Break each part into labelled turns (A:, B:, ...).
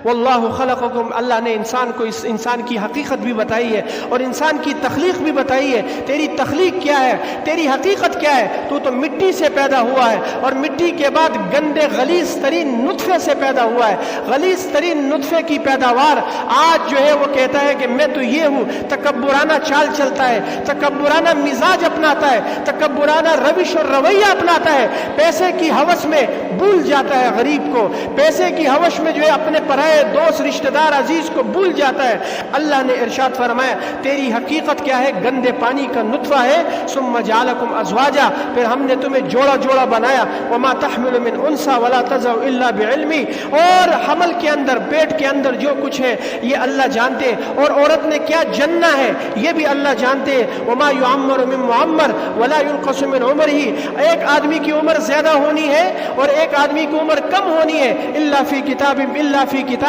A: واللہ خلقکم، اللہ نے انسان کو انسان کی حقیقت بھی بتائی ہے اور انسان کی تخلیق بھی بتائی ہے. تیری تخلیق کیا ہے، تیری حقیقت کیا ہے؟ تو مٹی سے پیدا ہوا ہے اور مٹی کے بعد گندے غلیظ ترین نطفے سے پیدا ہوا ہے. غلیظ ترین نطفے کی پیداوار آج جو ہے وہ کہتا ہے کہ میں تو یہ ہوں، تکبرانہ چال چلتا ہے، تکبرانہ مزاج اپناتا ہے، تکبرانہ روش اور رویہ اپناتا ہے، پیسے کی ہوس میں بھول جاتا ہے غریب کو، پیسے کی ہوش میں جو ہے اپنے پرائے دوست رشتہ دار عزیز کو بھول جاتا ہے. اللہ نے ارشاد فرمایا تیری حقیقت کیا ہے؟ گندے پانی کا نطفہ ہے. ثم جعلکم ازواجا، پھر ہم نے تمہیں جوڑا جوڑا بنایا. وما تحمل من انثى ولا تضع الا بعلمي، اور حمل کے اندر پیٹ کے اندر جو کچھ ہے یہ اللہ جانتے، اور عورت نے کیا جننا ہے یہ بھی اللہ جانتے. وما يعمر من معمر ولا ينقص من عمره، ایک آدمی کی عمر زیادہ ہونی ہے اور ایک آدمی کی عمر کم ہونی ہے. الا فی کتاب، الا فی کتاب،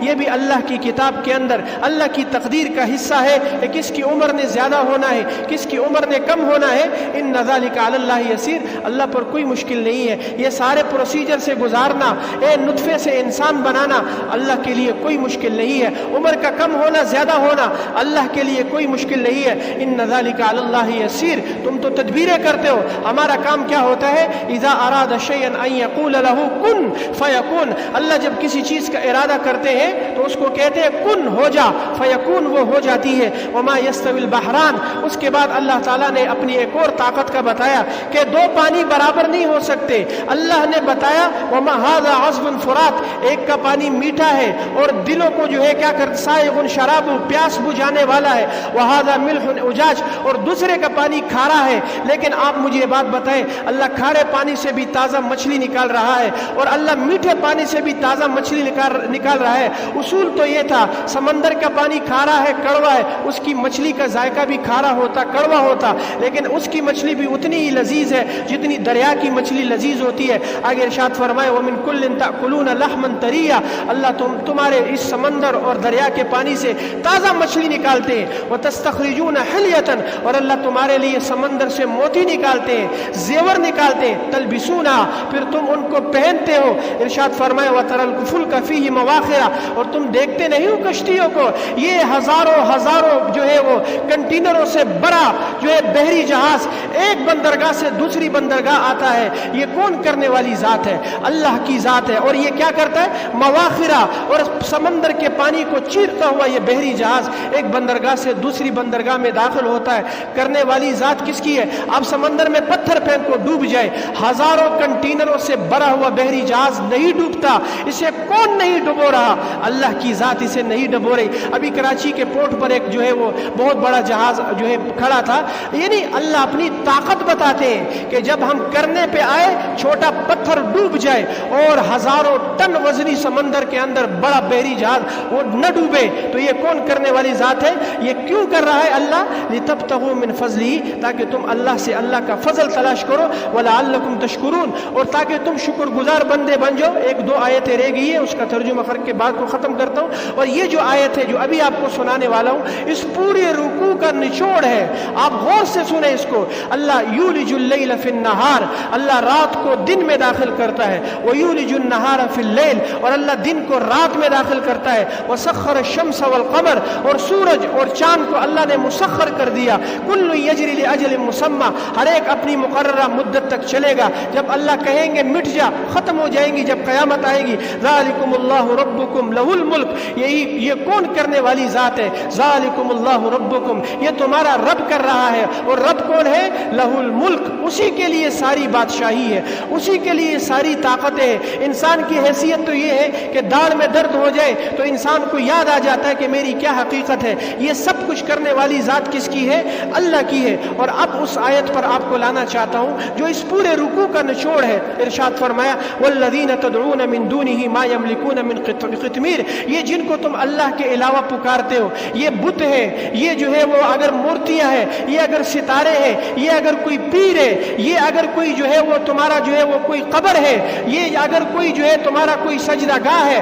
A: یہ بھی اللہ کی کتاب کے اندر اللہ کی تقدیر کا حصہ ہے کہ کس کی عمر نے زیادہ ہونا ہے، کس کی عمر نے کم ہونا ہے. ان ذلک علی اللہ یسیر، اللہ پر کوئی مشکل نہیں ہے. یہ سارے پروسیجر سے گزارنا، اے نطفے سے انسان بنانا اللہ کے لیے کوئی مشکل نہیں ہے. عمر کا کم ہونا زیادہ ہونا اللہ کے لیے کوئی مشکل نہیں ہے. ان ذلک علی اللہ یسیر، تم تو تدبیریں کرتے ہو، ہمارا کام کیا ہوتا ہے؟ اذا اراد شیئا ان یقول له کن فیکون، اللہ جب کسی چیز کا ارادہ کرتے ہیں تو اس کو کہتے ہیں کن، ہو جا، فیکون، وہ ہو جاتی ہے. وما یستوی البحران، اس کے بعد اللہ تعالیٰ نے اپنی ایک اور طاقت کا بتایا کہ دو پانی برابر نہیں ہو سکتے. اللہ نے بتایا وما ھذا عذب فرات، ایک کا پانی میٹھا ہے اور دلوں کو جو ہے کیا کرتا، سائغ شراب، پیاس بجھانے والا ہے. وھذا ملح اجاج، اور دوسرے کا پانی کھارا ہے. لیکن آپ مجھے یہ بات بتائیں، اللہ کھارے پانی سے بھی تازہ مچھلی نکال رہا ہے اور اللہ میٹھے پانی سے بھی تازہ مچھلی نکال رہا ہے. اصول تو یہ تھا سمندر کا پانی کھارا ہے، کڑوا ہے، اس کی مچھلی کا ذائقہ بھی کھارا ہوتا، کڑوا ہوتا، لیکن اس کی مچھلی بھی اتنی ہی لذیذ ہے جتنی دریا کی مچھلی لذیذ ہوتی ہے. آگے ارشاد فرمائے ومن کل تأکلون لحما طریا، اللہ تمہارے اس سمندر اور دریا کے پانی سے تازہ مچھلی نکالتے ہیں. وتستخرجون حلیۃ، اور اللہ تمہارے لیے سمندر سے موتی نکالتے ہیں، زیور نکالتے ہیں. تلبسونا، پھر تم ان کو پہنتے ہو. ارشاد فرمائے وترى الفلک فیہ مواخر، اور تم دیکھتے نہیں ہو کشتیوں کو، یہ ہزاروں جو ہے وہ کنٹینروں سے بڑا جو ہے بحری جہاز ایک بندرگاہ سے دوسری بندرگاہ آتا ہے. یہ کون کرنے والی ذات ہے؟ اللہ کی ذات ہے. اور یہ کیا کرتا ہے؟ مواخرہ، اور سمندر کے پانی کو چیرتا ہوا یہ بحری جہاز ایک بندرگاہ سے دوسری بندرگاہ میں داخل ہوتا ہے. کرنے والی ذات کس کی ہے؟ اب سمندر میں پتھر پھینک کو ڈوب جائے، ہزاروں کنٹینروں سے بھرا ہوا بحری جہاز نہیں ڈوبتا. اسے کون نہیں ڈبو رہا؟ اللہ کی ذات اسے نہیں ڈبو رہی. ابھی کراچی کے پورٹ پر ایک جو ہے وہ بہت بڑا جہاز جو ہے کھڑا تھا. یعنی اللہ اپنی طاقت بتاتے ہیں کہ جب ہم کرنے پہ آئے چھوٹا پتھر ڈوب جائے اور ہزاروں ٹن وزنی سمندر کے اندر بڑا بحری جہاز وہ نہ ڈوبے، تو یہ کون کرنے والی ذات ہے؟ یہ کیوں کر رہا ہے اللہ؟ لتبتغوا من فضلہ، تاکہ تم اللہ سے اللہ کا فضل تلاش کرو. ولعلکم تشکرون، اور تاکہ تم شکر گزار بندے بن جاؤ. ایک دو آیتیں رہ گئی ہے، اس کا ترجمہ کر کے بات کو ختم کرتا ہوں. اور یہ جو آیت ہے جو ابھی آپ کو سنانے والا ہوں، اس پورے رکوع کا نچوڑ ہے. آپ غور سے سنیں اس کو. اللہ یولج اللیل فی النہار، اللہ رات کو دن میں داخل کرتا ہے. ویولج النہار فی اللیل، اور اللہ دن کو رات میں داخل کرتا ہے. وسخر الشمس والقمر، اور سورج اور چاند کو اللہ نے مسخر کر دیا. کل یجری لاجل مسمى، ہر ایک اپنی مقررہ مدت تک چلے گا. جب اللہ کہیں گے مٹ جا، ختم ہو جائیں گی. جب قیامت آئے گی، ذالکم اللہ ربکم لہ الملک، یہ کون کرنے والی ذات ہے؟ ذالکم اللہ ربکم، یہ تمہارا رب کر رہا ہے. اور رب کون ہے؟ لہ الملک، اسی کے لیے ساری بادشاہی ہے، اسی کے لیے ساری طاقتیں ہیں. انسان کی حیثیت تو یہ ہے کہ داڑھ میں درد ہو جائے تو انسان کو یاد آ جاتا ہے کہ میری کیا حقیقت ہے. یہ سب کچھ کرنے والی ذات کس کی ہے؟ اللہ کی ہے. اور اب اس آیت پر آپ کو لانا چاہتا ہوں جو اس پورے رکوع کا نچوڑ ہے. ارشاد فرمایا والذین تدعون من دونہ ما یملکون من قطمیر، یہ جن کو تم اللہ کے علاوہ پکارتے ہو، یہ بت ہے، یہ جو ہے وہ اگر مورتیاں ہیں، یہ اگر ستارے ہیں، یہ اگر کوئی پیر ہے، یہ اگر کوئی جو ہے وہ تمہارا جو ہے وہ کوئی قبر ہے، یہ اگر کوئی جو ہے تمہارا کوئی سجدہ گاہ ہے،